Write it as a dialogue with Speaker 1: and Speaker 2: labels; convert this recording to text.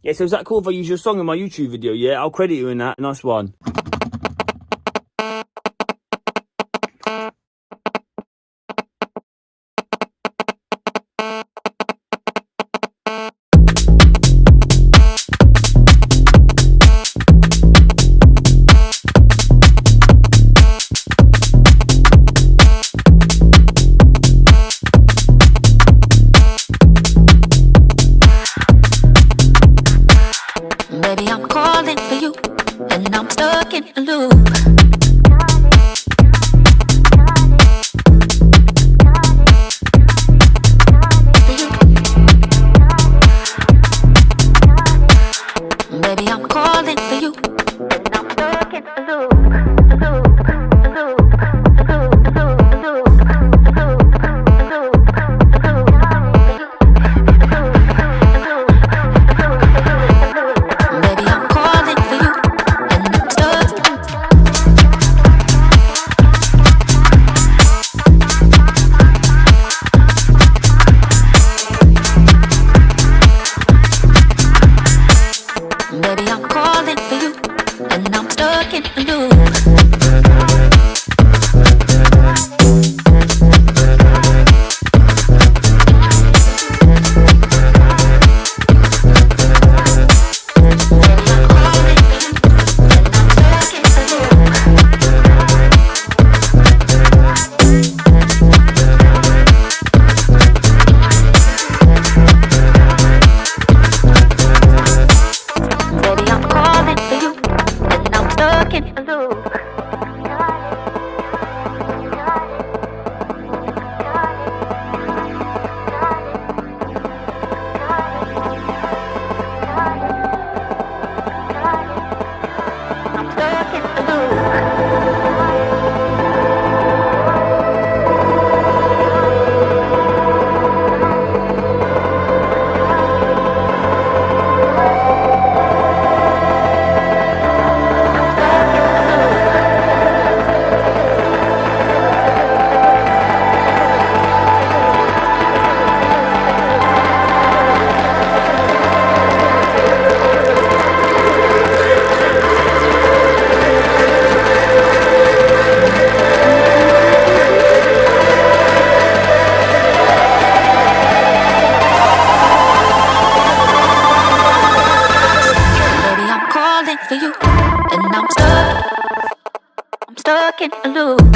Speaker 1: Yeah, so is that cool if I use your song in my YouTube video? Yeah, I'll credit you in that. Nice one.
Speaker 2: Baby, I'm calling for you, and I'm stuck in a loop. Baby, I'm calling for you, and I'm stuck in a loop. Baby, I'm calling for you, and I'm stuck in a loop. For you, and I'm stuck in a loop.